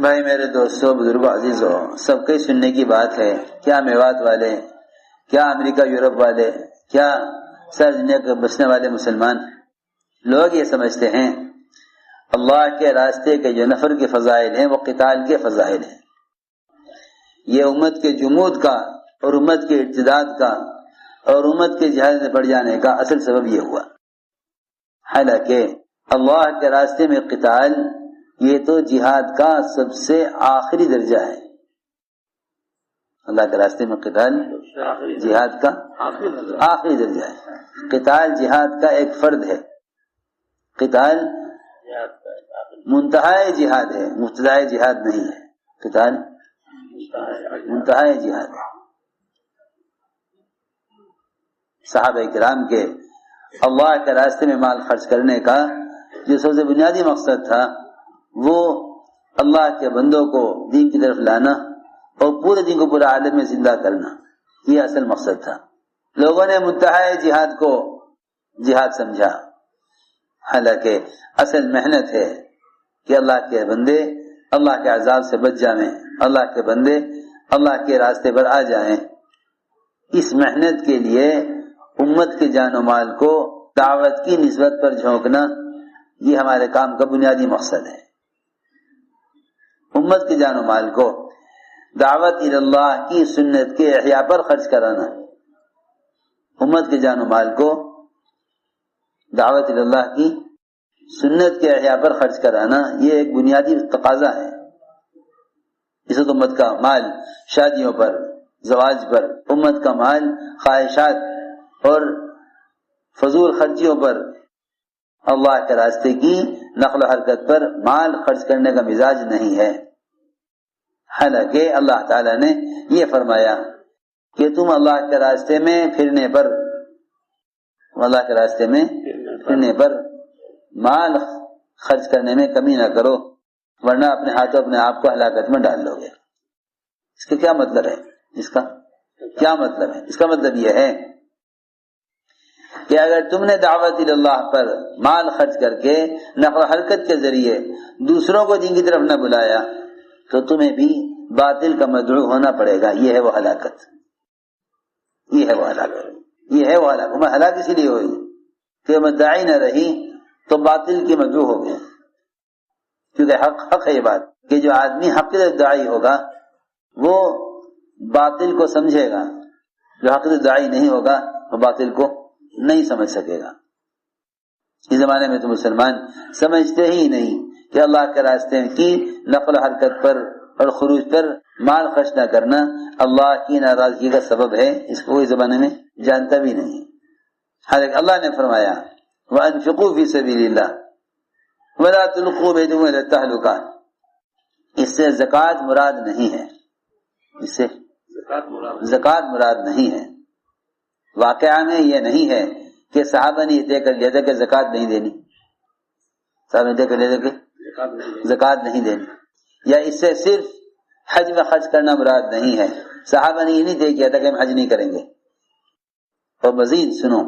بھائی میرے دوستوں، بزرگوں، عزیزوں، سب کے سننے کی بات ہے، کیا میوات والے، کیا امریکہ یورپ والے، کیا ساری دنیا کے بسنے والے مسلمان لوگ یہ سمجھتے ہیں اللہ کے راستے کے جو نفر کے فضائل ہیں وہ قتال کے فضائل ہیں۔ یہ امت کے جمود کا اور امت کے ارتداد کا اور امت کے جہاد میں پڑ جانے کا اصل سبب یہ ہوا، حالانکہ اللہ کے راستے میں قتال یہ تو جہاد کا سب سے آخری درجہ ہے۔ اللہ کے راستے میں قتال جہاد کا آخری درجہ ہے۔ قتال جہاد کا ایک فرد ہے، قتال منتہائے جہاد ہے، مبتدائے جہاد نہیں ہے، قتال منتہائے جہاد ہے۔ صحابہ کرام کے اللہ کے راستے میں مال خرچ کرنے کا جو سب سے بنیادی مقصد تھا وہ اللہ کے بندوں کو دین کی طرف لانا اور پورے دین کو پورے عالم میں زندہ کرنا، یہ اصل مقصد تھا۔ لوگوں نے منتہائے جہاد کو جہاد سمجھا، حالانکہ اصل محنت ہے کہ اللہ کے بندے اللہ کے عذاب سے بچ جائیں، اللہ کے بندے اللہ کے راستے پر آ جائیں۔ اس محنت کے لیے امت کے جان و مال کو دعوت کی نسبت پر جھونکنا یہ ہمارے کام کا بنیادی مقصد ہے۔ امت کے جان و مال کو دعوت اللہ کی سنت کے احیاء پر خرچ کرانا، امت کے جان و مال کو دعوت اللہ کی سنت کے احیاء پر خرچ کرانا یہ ایک بنیادی تقاضا ہے۔ اس وقت امت کا مال شادیوں پر، زواج پر، امت کا مال خواہشات اور فضول خرچیوں پر، اللہ کے راستے کی نقل و حرکت پر مال خرچ کرنے کا مزاج نہیں ہے۔ حالانکہ اللہ تعالیٰ نے یہ فرمایا کہ تم اللہ کے راستے میں پھرنے پر، اللہ کے راستے میں پھرنے پر مال خرچ کرنے میں کمی نہ کرو، ورنہ اپنے ہاتھوں اپنے آپ کو ہلاکت میں ڈال لو گے۔ اس کا کیا مطلب ہے؟ اس کا کیا مطلب ہے؟ اس کا مطلب یہ ہے کہ اگر تم نے دعوت اللہ پر مال خرچ کر کے نقل و حرکت کے ذریعے دوسروں کو دین کی طرف نہ بلایا تو تمہیں بھی باطل کا مدعو ہونا پڑے گا۔ یہ ہے وہ ہلاکت، یہ ہے وہ ہلاکت، یہ ہے وہ ہلاکت۔ میں ہلاک اسی لیے ہوئی کہ مدعی نہ رہی تو باطل کی مدعو ہو گئے، کیونکہ حق ہے یہ بات کہ جو آدمی حق کی طرف داعی ہوگا وہ باطل کو سمجھے گا، جو حق کی طرف داعی نہیں ہوگا وہ باطل کو نہیں سمجھ سکے گا۔ اس زمانے میں تو مسلمان سمجھتے ہی نہیں کہ اللہ کے راستے کی نقل و حرکت پر اور خروج پر مال خرچ نہ کرنا اللہ کی ناراضگی کا سبب ہے، اس کو اس زمانے میں جانتا بھی نہیں۔ حالانکہ اللہ نے فرمایا وَأَنفِقُوا فِي سَبِيلِ اللَّهِ وَلَا تُلْقُوا بِأَيْدِيكُمْ إِلَى التَّهْلُكَةِ، اس سے زکوٰۃ مراد نہیں ہے، اس سے زکوٰۃ مراد نہیں ہے۔ واقعہ میں یہ نہیں ہے کہ صحابہ نے یہ طے کر لیا تھا کہ زکوٰۃ نہیں دینی، صحابہ نے طے کر لیا تھا کہ زکوٰۃ نہیں دینی، یا اس سے صرف حج میں خرچ کرنا مراد نہیں ہے۔ صحابہ نے یہ نہیں طے کیا تھا کہ ہم حج نہیں کریں گے۔ اور مزید سنو،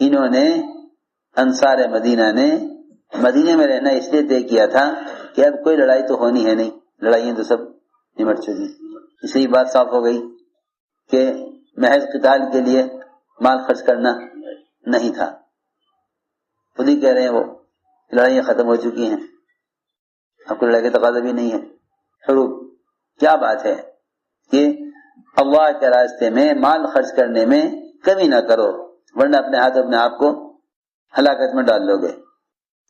انہوں نے انصار مدینہ نے مدینے میں رہنا اس لیے طے کیا تھا کہ اب کوئی لڑائی تو ہونی ہے نہیں، لڑائیاں تو سب نمٹ چکی، اس لیے بات صاف ہو گئی کہ محض قتال کے لیے مال خرچ کرنا نہیں تھا۔ خود ہی کہہ رہے ہیں وہ لڑائیاں ختم ہو چکی ہیں، اب کوئی لڑائی کا تقاضا بھی نہیں ہے۔ حروب کیا بات ہے کہ اللہ کے راستے میں مال خرچ کرنے میں کمی نہ کرو، ورنہ اپنے ہاتھ اپنے آپ کو ہلاکت میں ڈال لو گے۔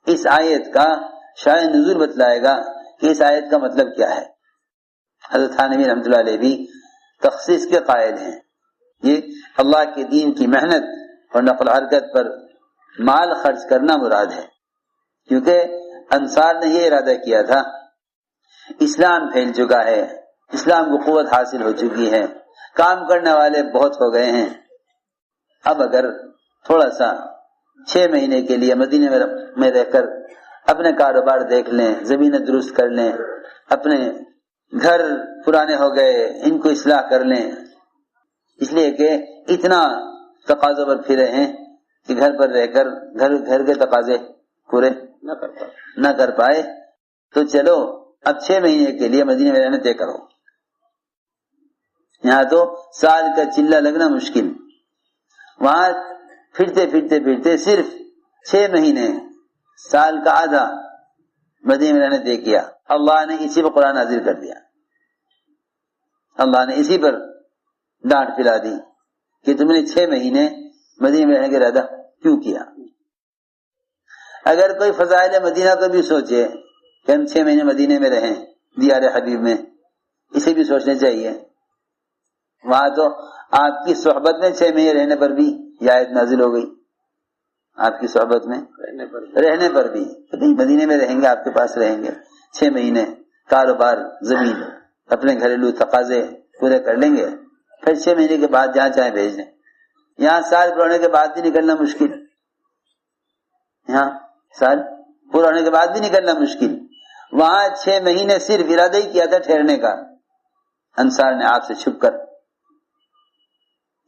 اس آیت کا شاید نزول بتلائے گا کہ اس آیت کا مطلب کیا ہے۔ حضرت تھانوی رحمۃ اللہ علیہ بھی تخصیص کے قائل ہیں، یہ اللہ کے دین کی محنت اور نقل و حرکت پر مال خرچ کرنا مراد ہے، کیونکہ انصار نے یہ ارادہ کیا تھا اسلام پھیل چکا ہے، اسلام کو قوت حاصل ہو چکی ہے، کام کرنے والے بہت ہو گئے ہیں، اب اگر تھوڑا سا 6 مہینے کے لیے مدینے میں رہ کر اپنے کاروبار دیکھ لیں، زمینیں درست کر لیں، اپنے گھر پرانے ہو گئے ان کو اصلاح کر لیں، اس لیے کہ اتنا تقاضوں پر پھرے ہیں کہ گھر پر رہ کر گھر کے تقاضے پورے نہ کر پائے، تو چلو اب 6 مہینے کے لیے مدینے میں رہنا طے کرو. یہاں تو سال کا چلہ لگنا مشکل، وہاں پھرتے پھرتے پھرتے صرف 6 مہینے، سال کا آدھا مدینے میں رہنے طے کیا. اللہ نے اسی پر قرآن نازل کر دیا، اللہ نے اسی پر ڈانٹ پلا دی کہ تم نے 6 مہینے مدینے میں رہنے کا ارادہ کیوں کیا. اگر کوئی فضائل مدینہ کو بھی سوچے کہ ہم 6 مہینے مدینے میں رہیں دیار حبیب میں، اسے بھی سوچنا چاہیے. وہاں تو آپ کی صحبت میں 6 مہینے رہنے پر بھی یہ آیت نازل ہو گئی، آپ کی صحبت میں رہنے پر بھی کہ مدینے میں رہیں گے، آپ کے پاس رہیں گے 6 مہینے، کاروبار، زمین، اپنے گھریلو تقاضے پورے کر لیں گے، پھر 6 مہینے کے بعد جہاں چاہیں بھیج دیں. یہاں سال پورا ہونے کے بعد بھی نکلنا مشکل، یہاں سال پورا ہونے کے بعد بھی نکلنا مشکل. وہاں 6 مہینے صرف ارادہ ہی کیا تھا ٹھہرنے کا. انصار نے آپ سے چھپ کر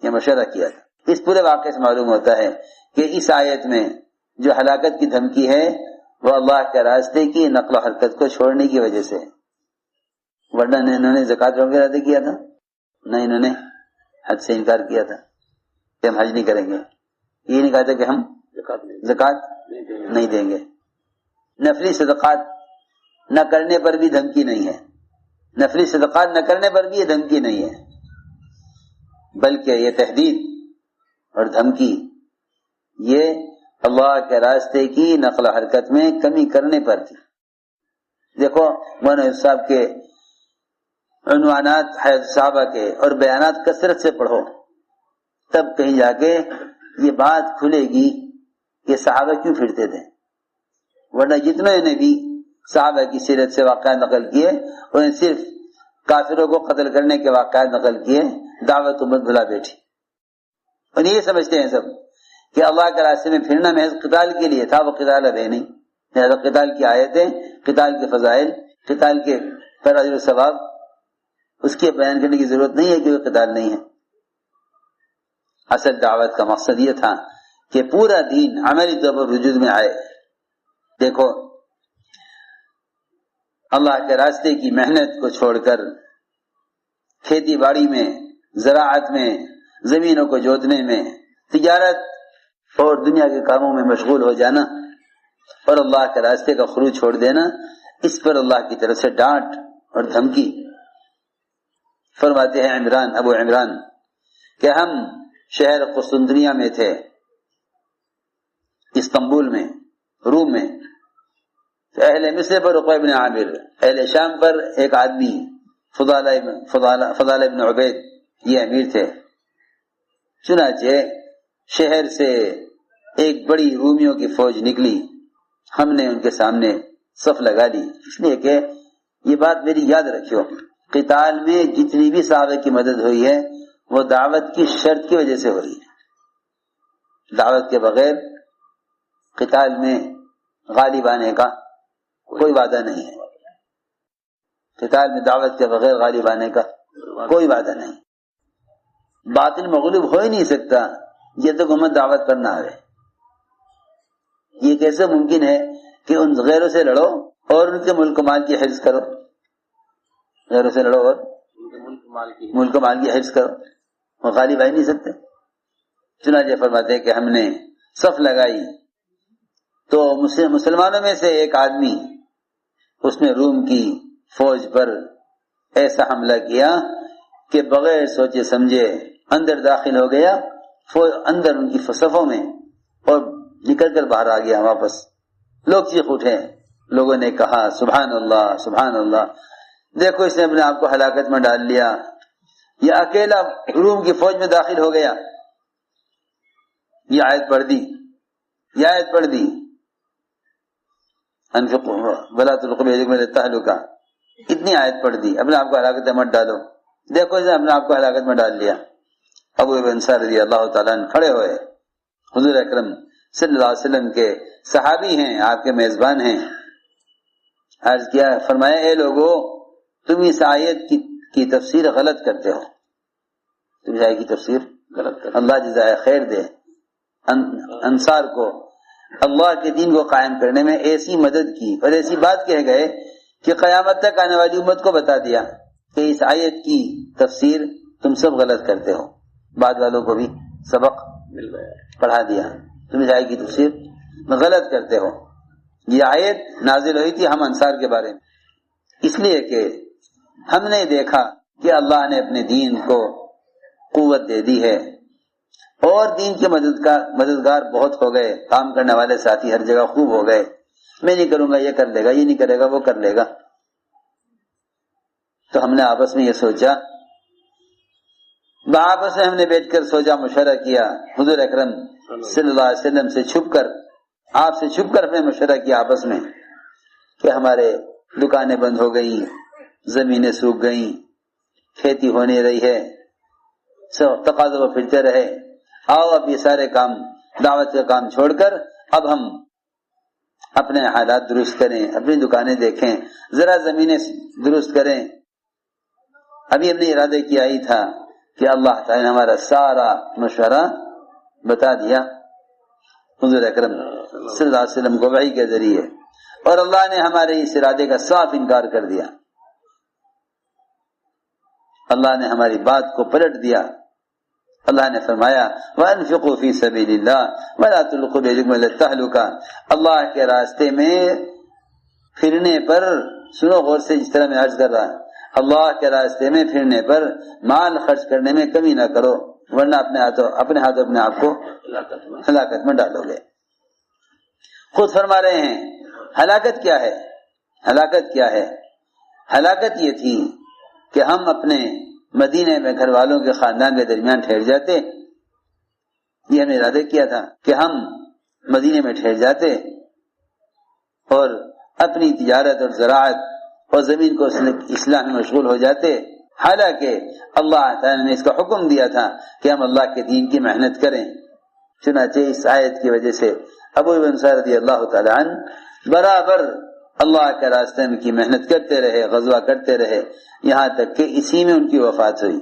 یہ مشورہ کیا تھا. اس پورے واقعے سے معلوم ہوتا ہے کہ اس آیت میں جو ہلاکت کی دھمکی ہے وہ اللہ کے راستے کی نقل و حرکت کو چھوڑنے کی وجہ سے، ورنہ انہوں نے زکوٰۃ روکنے کا ارادہ کیا تھا، نہ انہوں نے حج سے انکار کیا تھا کہ ہم حج نہیں کریں گے، یہ نہیں کہا تھا کہ ہم زکوٰۃ نہیں دیں گے. نفلی صدقات نہ کرنے پر بھی دھمکی نہیں ہے، نفلی صدقات نہ کرنے پر بھی یہ دھمکی نہیں ہے، بلکہ یہ تحدید اور دھمکی یہ اللہ کے راستے کی نقل و حرکت میں کمی کرنے پر تھی. دیکھو مولانا صاحب کے عنوانات حیات صحابہ کے اور بیانات کثرت سے پڑھو، تب کہیں جا کے یہ بات کھلے گی کہ صحابہ کیوں پھرتے تھے. ورنہ جتنے نے بھی صحابہ کی سیرت سے واقعات نقل کیے انہیں صرف کافروں کو قتل کرنے کے واقعات نقل کیے، دعوت امت بھلا بیٹھی. اور یہ سمجھتے ہیں سب کہ اللہ کے راستے میں پھرنا محض قتال کے لیے تھا، وہ قتال اب ہے نہیں. لہذا قتال کی آیتیں، قتال کے فضائل، قتال کے پر اجر و ثواب اس کے بیان کرنے کی ضرورت نہیں ہے کہ وہ قتال نہیں ہے. اصل دعوت کا مقصد یہ تھا کہ پورا دین عملی طور پر وجود میں آئے. دیکھو اللہ کے راستے کی محنت کو چھوڑ کر کھیتی باڑی میں، زراعت میں، زمینوں کو جوتنے میں، تجارت اور دنیا کے کاموں میں مشغول ہو جانا اور اللہ کے راستے کا خروج چھوڑ دینا، اس پر اللہ کی طرف سے ڈانٹ اور دھمکی. فرماتے ہیں ابو عمران کہ ہم شہر قسطنطنیہ میں تھے، استنبول میں، روم میں. اہل مصر پر عقبہ بن عامر، اہل شام پر ایک آدمی فضالہ بن عبید، یہ امیر تھے. چنانچہ شہر سے ایک بڑی رومیوں کی فوج نکلی، ہم نے ان کے سامنے صف لگا لی. اس لیے کہ یہ بات میری یاد رکھو، قتال میں جتنی بھی صحابہ کی مدد ہوئی ہے وہ دعوت کی شرط کی وجہ سے ہوئی ہے. دعوت کے بغیر قتال میں غالب آنے کا کوئی وعدہ نہیں ہے. قتال میں دعوت کے بغیر غالب آنے کا کوئی وعدہ نہیں. باطل مغلوب ہو ہی نہیں سکتا جب تک امت دعوت پر نہ آئے. یہ کیسے ممکن ہے کہ ان غیروں سے لڑو اور ان کے ملک و مال کی حفظ کرو، غیروں سے لڑو اور ملک و مال کی حفظ کرو، وہ غالب آ ہی نہیں سکتے. چنانچہ فرماتے ہیں کہ ہم نے صف لگائی تو مسلمانوں میں سے ایک آدمی اس نے روم کی فوج پر ایسا حملہ کیا کہ بغیر سوچے سمجھے اندر داخل ہو گیا، فوج اندر ان کی صفوں میں، اور نکل کر باہر آ گیا واپس. لوگ چیخ اٹھے، لوگوں نے کہا سبحان اللہ سبحان اللہ، دیکھو اس نے اپنے آپ کو ہلاکت میں ڈال لیا، یہ اکیلا روم کی فوج میں داخل ہو گیا. یہ آیت پڑھ دی انفقوا ولا تلقوا بأيديكم إلى التهلكة، اتنی آیت پڑھ دی، اپنے آپ کو ہلاکت میں مت ڈالو. دیکھو اس نے اپنے آپ کو ہلاکت میں ڈال لیا. ابو انصار رضی اللہ تعالیٰ عنہ کھڑے ہوئے، حضور اکرم صلی اللہ علیہ وسلم کے صحابی ہیں، آپ کے میزبان ہیں. عرض کیا، فرمایا اے لوگو تم اس آیت کی تفسیر غلط کرتے ہو، تم اس آیت کی تفسیر غلط کرتے ہو. اللہ جزائے خیر دے انصار کو اللہ کے دین کو قائم کرنے میں ایسی مدد کی اور ایسی بات کہہ گئے کہ قیامت تک آنے والی امت کو بتا دیا کہ اس آیت کی تفسیر تم سب غلط کرتے ہو، بعد والوں کو بھی سبق پڑھا دیا، تم اس آیت کی تفسیر غلط کرتے ہو۔ یہ آیت نازل ہوئی تھی ہم انصار کے بارے میں، اس لیے کہ ہم نے دیکھا کہ اللہ نے اپنے دین کو قوت دے دی ہے اور دین کے مددگار بہت ہو گئے، کام کرنے والے ساتھی ہر جگہ خوب ہو گئے، میں نہیں کروں گا یہ کر لے گا، یہ نہیں کرے گا وہ کر لے گا۔ تو ہم نے آپس میں یہ سوچا، آپس میں ہم نے بیٹھ کر سوچا، مشورہ کیا، حضور اکرم صلی اللہ علیہ وسلم سے چھپ کر، آپ سے چھپ کر ہم نے مشورہ کیا آپس میں کہ ہمارے دکانیں بند ہو گئی، زمینیں سوکھ گئیں، کھیتی ہو نہیں رہی ہے، سب تقاضوں پر پھرتے رہے، آؤ اب یہ سارے کام، دعوت کا کام چھوڑ کر اب ہم اپنے حالات درست کریں، اپنی دکانیں دیکھیں، ذرا زمینیں درست کریں۔ ابھی ہم نے ارادہ کیا ہی تھا کہ اللہ تعالی نے ہمارا سارا مشورہ بتا دیا حضور اکرم صلی اللہ علیہ وسلم کو وحی کے ذریعے، اور اللہ نے ہمارے اس ارادے کا صاف انکار کر دیا، اللہ نے ہماری بات کو پلٹ دیا۔ اللہ نے فرمایا وَأَنفِقُوا فِي سَبِيلِ اللَّهِ وَلَا تُلْقُوا بِأَيْدِيكُمْ إِلَى التَّهْلُكَةِ، اللہ کے راستے میں پھرنے پر، سنو غور سے جس طرح میں عرض کر رہا ہوں، اللہ کے راستے میں پھرنے پر مال خرچ کرنے میں کمی نہ کرو، ورنہ اپنے ہاتھوں اپنے آپ کو ہلاکت میں ڈالو گے۔ خود فرما رہے ہیں ہلاکت کیا ہے؟ ہلاکت کیا ہے؟ ہلاکت یہ تھی کہ ہم اپنے مدینے میں گھر والوں کے خاندان کے درمیان ٹھہر جاتے، یہ ہم نے ارادہ کیا تھا کہ ہم مدینے میں ٹھہر جاتے اور اپنی تجارت اور زراعت اور زمین کو اصلاح میں مشغول ہو جاتے، حالانکہ اللہ تعالیٰ نے اس کا حکم دیا تھا کہ ہم اللہ کے دین کی محنت کریں۔ چنانچہ اس آیت کی وجہ سے ابو انصار رضی اللہ تعالیٰ عنہ برابر اللہ کے راستے میں کی محنت کرتے رہے، غزوہ کرتے رہے، یہاں تک کہ اسی میں ان کی وفات ہوئی۔